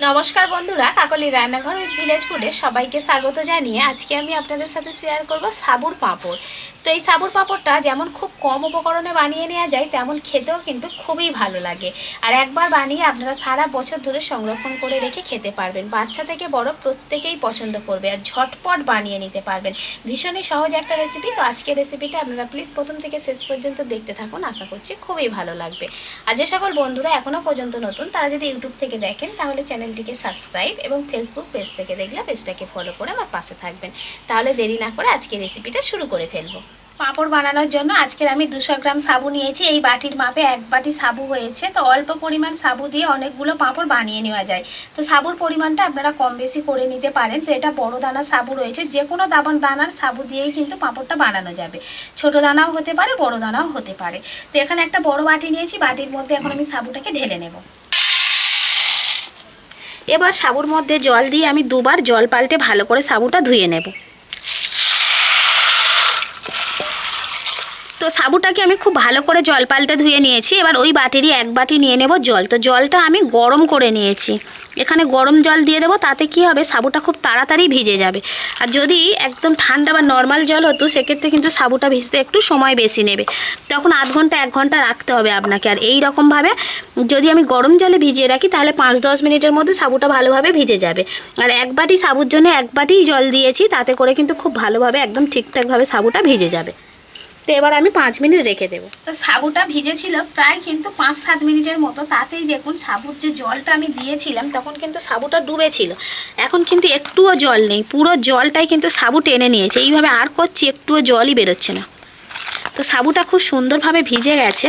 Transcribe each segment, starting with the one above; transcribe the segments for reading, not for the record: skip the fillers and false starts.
নমস্কার বন্ধুরা, কাকলি রান্নাঘর উইথ ভিলেজ ফুডে সবাইকে স্বাগত জানিয়ে আজকে আমি আপনাদের সাথে শেয়ার করব সাবুর পাঁপড়। তো এই সাবুর পাঁপড়টা যেমন খুব কম উপকরণে বানিয়ে নেওয়া যায়, তেমন খেতেও কিন্তু খুবই ভালো লাগে। আর একবার বানিয়ে আপনারা সারা বছর ধরে সংরক্ষণ করে রেখে খেতে পারবেন। বাচ্চা থেকে বড় প্রত্যেকেই পছন্দ করবে আর ঝটপট বানিয়ে নিতে পারবেন। ভীষণই সহজ একটা রেসিপি। তো আজকের রেসিপিটা আপনারা প্লিজ প্রথম থেকে শেষ পর্যন্ত দেখতে থাকুন, আশা করছি খুবই ভালো লাগবে। আর যে সকল বন্ধুরা এখনও পর্যন্ত নতুন, তারা যদি ইউটিউব থেকে দেখেন তাহলে চ্যানেলটিকে সাবস্ক্রাইব এবং ফেসবুক পেজ থেকে দেখলে পেজটাকে ফলো করে আমার পাশে থাকবেন। তাহলে দেরি না করে আজকে রেসিপিটা শুরু করে ফেলবো। পাঁপড় বানানোর জন্য আজকের আমি 200 গ্রাম সাবু নিয়েছি। এই বাটির মাপে 1 বাটি সাবু হয়েছে। তো অল্প পরিমাণ সাবু দিয়ে অনেকগুলো পাঁপড় বানিয়ে নেওয়া যায়। তো সাবুর পরিমাণটা আপনারা কম বেশি করে নিতে পারেন। তো এটা বড় দানার সাবু রয়েছে, যে কোনো দানার সাবু দিয়েই কিন্তু পাঁপড়টা বানানো যাবে। ছোট দানাও হতে পারে, বড় দানাও হতে পারে। তো এখানে একটা বড় বাটি নিয়েছি, বাটির মধ্যে এখন আমি সাবুটাকে ঢেলে নেব। এবার সাবুর মধ্যে জল দিয়ে আমি দুবার জল পাল্টে ভালো করে সাবুটা ধুয়ে নেব। তো সাবুটাকে আমি খুব ভালো করে জল পাল্টে ধুয়ে নিয়েছি। এবার ওই বাটিরই 1 বাটি নিয়ে নেব জল। তো জলটা আমি গরম করে নিয়েছি। এখানে গরম জল দিয়ে দেবো, তাতে কি হবে সাবুটা খুব তাড়াতাড়ি ভিজে যাবে। আর যদি একদম ঠান্ডা বা নর্মাল জল হতো, সেক্ষেত্রে কিন্তু সাবুটা ভিজতে একটু সময় বেশি নেবে। তখন আধ ঘন্টা 1 ঘন্টা রাখতে হবে আপনাকে। আর এই রকমভাবে যদি আমি গরম জলে ভিজিয়ে রাখি, তাহলে 5-10 মিনিটের মধ্যে সাবুটা ভালোভাবে ভিজে যাবে। আর 1 বাটি সাবুর জন্য 1 বাটি জল দিয়েছি, তাতে করে কিন্তু খুব ভালোভাবে একদম ঠিকঠাকভাবে সাবুটা ভিজে যাবে। তো এবার আমি 5 মিনিট রেখে দেবো। তো সাবুটা ভিজেছিল প্রায় কিন্তু 5-7 মিনিটের মতো। তাতেই দেখুন সাবুর যে জলটা আমি দিয়েছিলাম, তখন কিন্তু সাবুটা ডুবেছিল। এখন কিন্তু একটুও জল নেই, পুরো জলটাই কিন্তু সাবু টেনে নিয়েছে। এইভাবে আর করছি, একটুও জলই বেরোচ্ছে না। তো সাবুটা খুব সুন্দরভাবে ভিজে গেছে।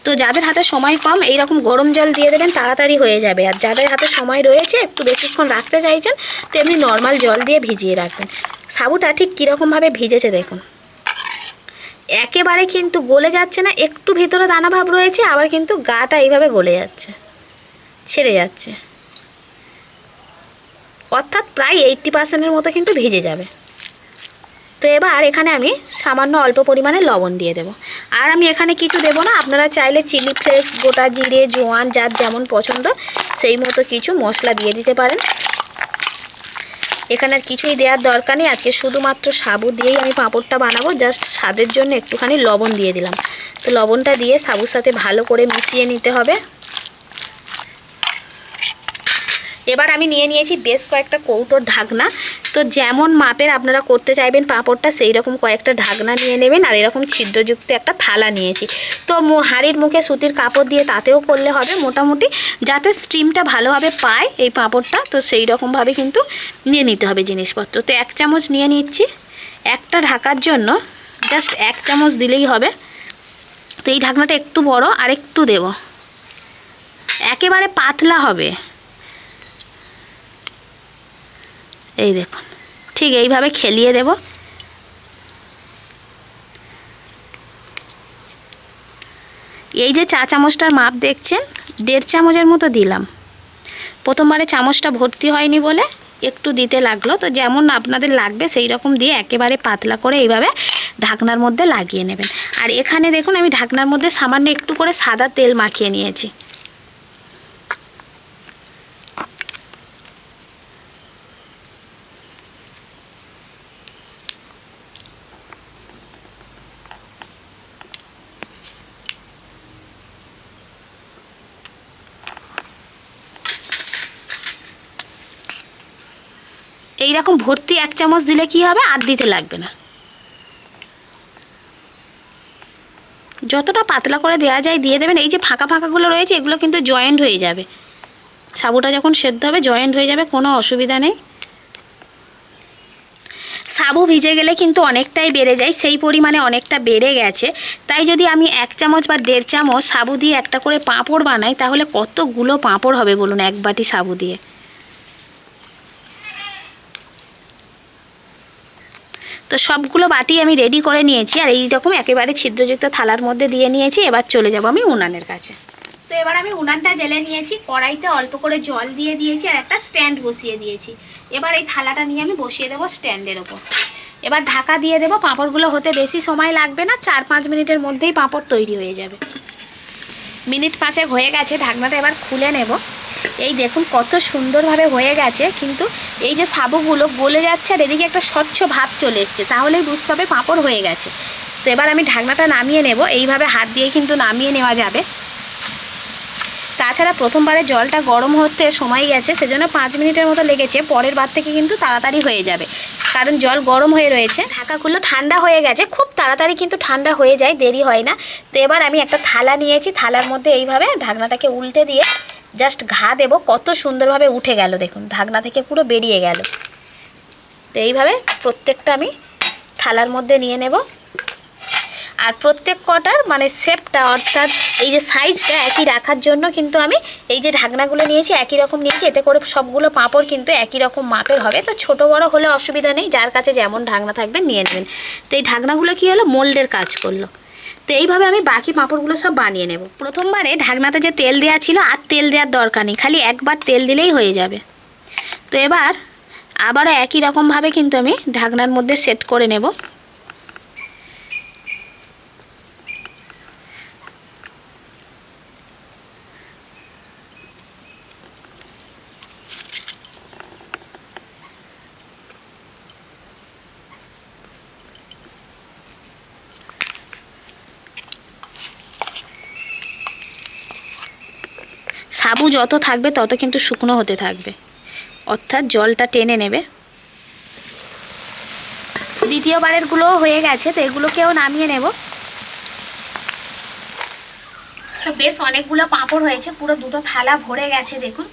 তো যাদের হাতে সময় কম, এইরকম গরম জল দিয়ে দেবেন, তাড়াতাড়ি হয়ে যাবে। আর যাদের হাতে সময় রয়েছে, একটু বেশিক্ষণ রাখতে চাইছেন, তো এমনি নর্মাল জল দিয়ে ভিজিয়ে রাখবেন। সাবুটা ঠিক কীরকমভাবে ভিজেছে দেখুন। একেবারে কিন্তু গলে যাচ্ছে না, একটু ভেতরে দানা ভাব রয়েছে, আবার কিন্তু গাটা এইভাবে গলে যাচ্ছে, ছেড়ে যাচ্ছে। অর্থাৎ প্রায় 80% মতো কিন্তু ভিজে যাবে। তো এবার এখানে আমি সামান্য অল্প পরিমাণে লবণ দিয়ে দেব। আর আমি এখানে কিছু দেব না। আপনারা চাইলে চিলি ফ্লেক্স, গোটা জিরে, জোয়ান, যার যেমন পছন্দ সেই মতো কিছু মশলা দিয়ে দিতে পারেন। এখানে আর কিছুই দেওয়ার দরকার নেই। আজকে শুধুমাত্র সাবু দিয়েই আমি পাঁপড়টা বানাবো। জাস্ট স্বাদের জন্য একটুখানি লবণ দিয়ে দিলাম। তো লবণটা দিয়ে সাবুর সাথে ভালো করে মিশিয়ে নিতে হবে। এবার আমি নিয়ে নিয়েছি বেশ কয়েকটা কৌটোর ঢাকনা। তো যেমন মাপের আপনারা করতে চাইবেন পাঁপড়টা, সেই রকম কয়েকটা ঢাকনা নিয়ে নেবেন। আর এরকম ছিদ্রযুক্ত একটা থালা নিয়েছি। তো হাঁড়ির মুখে সুতির কাপড় দিয়ে তাতেও করলে হবে, মোটামুটি যাতে স্টিমটা ভালোভাবে পায় এই পাঁপড়টা। তো সেই রকমভাবে কিন্তু নিয়ে নিতে হবে জিনিসপত্র। তো 1 চামচ নিয়ে নিচ্ছি। একটা ঢাকার জন্য জাস্ট 1 চামচ দিলেই হবে। তো এই ঢাকনাটা একটু বড়, আর একটু দেব। একেবারে পাতলা হবে, এই দেখুন ঠিক এইভাবে খেলিয়ে দেব। এই যে চা চামচটার মাপ দেখছেন, 1.5 চামচের মতো দিলাম। প্রথমবারে চামচটা ভর্তি হয়নি বলে একটু দিতে লাগলো। তো যেমন আপনাদের লাগবে সেই রকম দিয়ে একেবারে পাতলা করে এইভাবে ঢাকনার মধ্যে লাগিয়ে নেবেন। আর এখানে দেখুন আমি ঢাকনার মধ্যে সামান্য একটু করে সাদা তেল মাখিয়ে নিয়েছি। এই রকম ভর্তি 1 চামচ দিলে কি হবে, আর দিতে লাগবে না। যতটা পাতলা করে দেওয়া যায় দিয়ে দেবেন। এই যে ফাঁকা ফাঁকাগুলো রয়েছে, এগুলো কিন্তু জয়েন্ট হয়ে যাবে। সাবুটা যখন সেদ্ধ হবে জয়েন্ট হয়ে যাবে, কোনো অসুবিধা নেই। সাবু ভিজে গেলে কিন্তু অনেকটাই বেড়ে যায়, সেই পরিমাণে অনেকটা বেড়ে গেছে। তাই যদি আমি 1 চামচ বা 1.5 চামচ সাবু দিয়ে একটা করে পাঁপড় বানাই, তাহলে কতগুলো পাঁপড় হবে বলুন 1 বাটি সাবু দিয়ে। তো সবগুলো বাটি আমি রেডি করে নিয়েছি। আর এই রকম একেবারে ছিদ্রযুক্ত থালার মধ্যে দিয়ে নিয়েছি। এবার চলে যাব আমি উনানের কাছে। তো এবার আমি উনানটা জ্বেলে নিয়েছি। কড়াইতে অল্প করে জল দিয়ে দিয়েছি, আর একটা স্ট্যান্ড বসিয়ে দিয়েছি। এবার এই থালাটা নিয়ে আমি বসিয়ে দেবো স্ট্যান্ডের ওপর। এবার ঢাকা দিয়ে দেবো। পাঁপড়গুলো হতে বেশি সময় লাগবে না, 4-5 মিনিটের মধ্যেই পাঁপড় তৈরি হয়ে যাবে। মিনিট 5 হয়ে গেছে, ঢাকনাটা এবার খুলে নেব। এই দেখুন কত সুন্দরভাবে হয়ে গেছে, কিন্তু এই যে সাবুগুলো গলে যাচ্ছে আর এদিকে একটা স্বচ্ছ ভাব চলে এসছে, তাহলেই বুঝতে হবে পাঁপড় হয়ে গেছে। তো এবার আমি ঢাকনাটা নামিয়ে নেব, এইভাবে হাত দিয়ে কিন্তু নামিয়ে নেওয়া যাবে। তাছাড়া প্রথমবারে জলটা গরম হতে সময় গেছে, সেজন্য 5 মিনিটের মতো লেগেছে। পরের বার থেকে কিন্তু তাড়াতাড়ি হয়ে যাবে, কারণ জল গরম হয়ে রয়েছে। ঢাকাগুলো ঠান্ডা হয়ে গেছে, খুব তাড়াতাড়ি কিন্তু ঠান্ডা হয়ে যায়, দেরি হয় না। তো এবার আমি একটা থালা নিয়েছি, থালার মধ্যে এইভাবে ঢাকনাটাকে উল্টে দিয়ে জাস্ট ঘা দেবো। কত সুন্দরভাবে উঠে গেল দেখুন, ঢাকনা থেকে পুরো বেরিয়ে গেল। তো এইভাবে প্রত্যেকটা আমি থালার মধ্যে নিয়ে নেব। আর প্রত্যেক কটার মানে শেপটা অর্থাৎ এই যে সাইজটা একই রাখার জন্য কিন্তু আমি এই যে ঢাকনাগুলো নিয়েছি একই রকম নিয়েছি, এতে করে সবগুলো পাঁপড় কিন্তু একই রকম মাপের হবে। তো ছোট বড় হলে অসুবিধা নেই, যার কাছে যেমন ঢাকনা থাকবে নিয়ে নেবেন। তো এই ঢাকনাগুলো কী হলো, মোল্ডের কাজ করলো। তো এইভাবে আমি বাকি পাঁপড়গুলো সব বানিয়ে নেব। প্রথমবারে ঢাকনাতে যে তেল দেওয়া ছিল আর তেল দেওয়ার দরকার নেই, খালি একবার তেল দিলেই হয়ে যাবে। তো এবার আবারও একই রকমভাবে কিন্তু আমি ঢাকনার মধ্যে সেট করে নেব। সাবু যত থাকবে তত কিন্তু শুকনো হতে থাকবে, অর্থাৎ জলটা টেনে নেবে। দ্বিতীয়বারেরগুলোও হয়ে গেছে, তো এগুলোকেও নামিয়ে নেব। তো বেশ অনেকগুলো পাঁপড় হয়েছে, পুরো দুটো থালা ভরে গেছে দেখুন।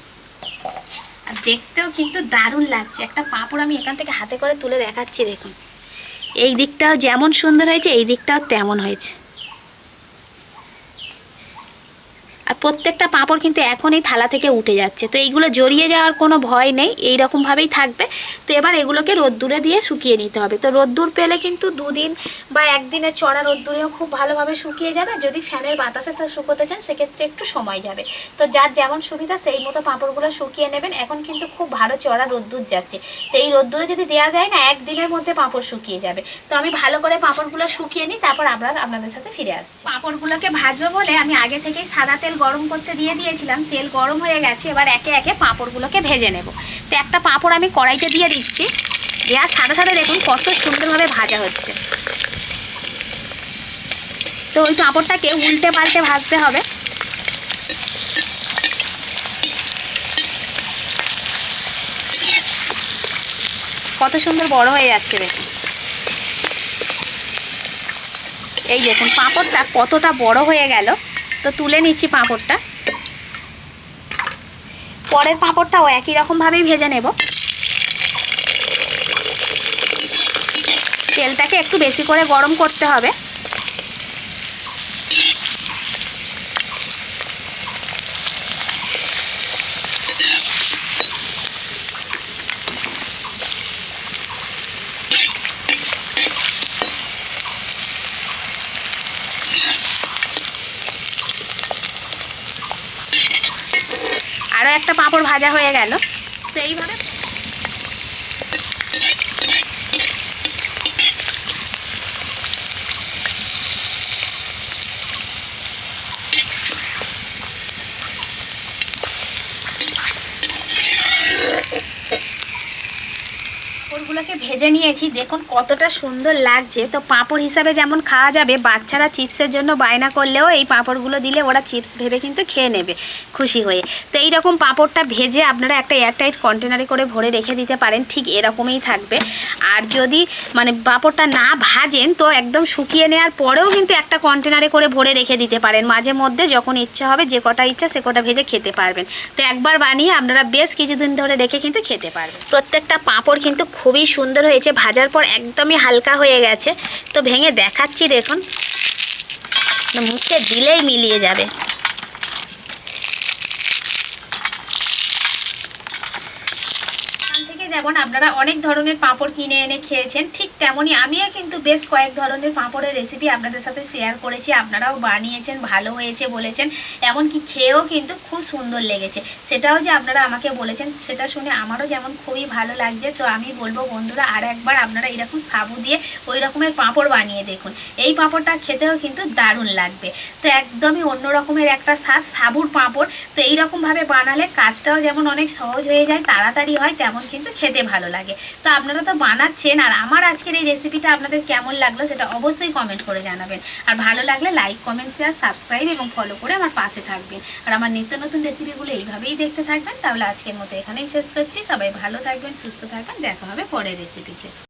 আর দেখতেও কিন্তু দারুণ লাগছে। একটা পাঁপড় আমি এখান থেকে হাতে করে তুলে দেখাচ্ছি দেখুন। এই দিকটাও যেমন সুন্দর হয়েছে, এই দিকটাও তেমন হয়েছে। আর প্রত্যেকটা পাঁপড় কিন্তু এখন এই থালা থেকে উঠে যাচ্ছে। তো এইগুলো জড়িয়ে যাওয়ার কোনো ভয় নেই, এই রকমভাবেই থাকবে। তো এবার এগুলোকে রোদ্দুরে দিয়ে শুকিয়ে নিতে হবে। তো রোদ্দুর পেলে কিন্তু 2 দিন বা 1 দিনের চড়া রোদ্দুরেও খুব ভালোভাবে শুকিয়ে যাবে। যদি ফ্যানের বাতাসে শুকোতে চান সেক্ষেত্রে একটু সময় যাবে। তো যার যেমন সুবিধা সেই মতো পাঁপড়গুলো শুকিয়ে নেবেন। এখন কিন্তু খুব ভালো চড়া রোদ্দুর যাচ্ছে, তো এই রোদ্দুরে যদি দেওয়া যায় না, 1 দিনের মধ্যে পাঁপড় শুকিয়ে যাবে। তো আমি ভালো করে পাঁপড়গুলো শুকিয়ে নিই, তারপর আপনাদের সাথে ফিরে আসছি। পাঁপড়গুলোকে ভাজবো বলে আমি আগে থেকেই সাদা তেল গরম করতে দিয়ে দিয়েছিলাম। তেল গরম হয়ে গেছে, এবার একে একে পাঁপড়গুলোকে ভেজে নেব। তো একটা পাঁপড় আমি কড়াইতে দিয়ে দিচ্ছি, দেওয়ার সাথে সাথে দেখুন কত সুন্দরভাবে ভাজা হচ্ছে। তো ওই পাঁপড়টাকে উল্টে পাল্টে ভাজতে হবে। কত সুন্দর বড় হয়ে যাচ্ছে দেখুন। এই দেখুন পাঁপড়টা কতটা বড় হয়ে গেল। তো তুলে নিচ্ছি পাঁপড়টা। পরের পাঁপড়টাও একই রকমভাবেই ভেজে নেব। তেলটাকে একটু বেশি করে গরম করতে হবে। আরও একটা পাঁপড় ভাজা হয়ে গেল। তো এইভাবে পাঁপড়গুলোকে ভেজে নিয়েছি, দেখুন কতটা সুন্দর লাগছে। তো পাঁপড় হিসাবে যেমন খাওয়া যাবে, বাচ্চারা চিপসের জন্য বায়না করলেও এই পাঁপড়গুলো দিলে ওরা চিপস ভেবে কিন্তু খেয়ে নেবে খুশি হয়ে। তো এইরকম পাঁপড়টা ভেজে আপনারা একটা এয়ারটাইট কন্টেনারে করে ভরে রেখে দিতে পারেন, ঠিক এরকমই থাকবে। আর যদি মানে পাঁপড়টা না ভাজেন তো একদম শুকিয়ে নেওয়ার পরেও কিন্তু একটা কন্টেনারে করে ভরে রেখে দিতে পারেন। মাঝে মধ্যে যখন ইচ্ছা হবে, যে কটা ইচ্ছা সে কটা ভেজে খেতে পারবেন। তো একবার বানিয়ে আপনারা বেশ কিছুদিন ধরে রেখে কিন্তু খেতে পারবেন। প্রত্যেকটা পাঁপড় কিন্তু খুবই সুন্দর হয়েছে, ভাজার পর একদমই হালকা হয়ে গেছে। তো ভেঙে দেখাচ্ছি দেখুন, মুখে দিলেই মিলিয়ে যাবে। এখান থেকে যেমন আপনারা অনেক ধরনের পাঁপড় কিনে এনে খেয়েছেন, ঠিক তেমনই আমিও কিন্তু বেশ কয়েক ধরনের পাঁপড়ের রেসিপি আপনাদের সাথে শেয়ার করেছি। আপনারাও বানিয়েছেন, ভালো হয়েছে বলেছেন, এমনকি খেয়েও কিন্তু খুব সুন্দর লেগেছে। সেটাও যে আপনারা আমাকে বলেছেন, সেটা শুনে আমারও যেমন খুবই ভালো লাগছে। তো আমি বলবো বন্ধুরা, আর একবার আপনারা এরকম সাবু দিয়ে ওই রকমের পাঁপড় বানিয়ে দেখুন। এই পাঁপড়টা খেতেও কিন্তু দারুণ লাগবে। তো একদমই অন্য রকমের একটা স্বাদ, সাবুর পাঁপড়। তো এইরকমভাবে বানালে কাজটাও যেমন অনেক সহজ হয়ে যায়, তাড়াতাড়ি হয়, তেমন কিন্তু খেতে ভালো লাগে। তো আপনারা তো বানাচ্ছেন, আর আমার আজকের এই রেসিপিটা আপনাদের কেমন লাগলো সেটা অবশ্যই কমেন্ট করে জানাবেন। আর ভালো লাগলে লাইক, কমেন্ট, শেয়ার, সাবস্ক্রাইব এবং ফলো করে আমার পাশে থাকবেন। আর আমার নিত্য নতুন রেসিপিগুলো এইভাবেই দেখতে থাকবেন। তাহলে আজকের মতো এখানেই শেষ করছি। সবাই ভালো থাকবেন, সুস্থ থাকবেন, দেখা হবে পরের রেসিপিতে।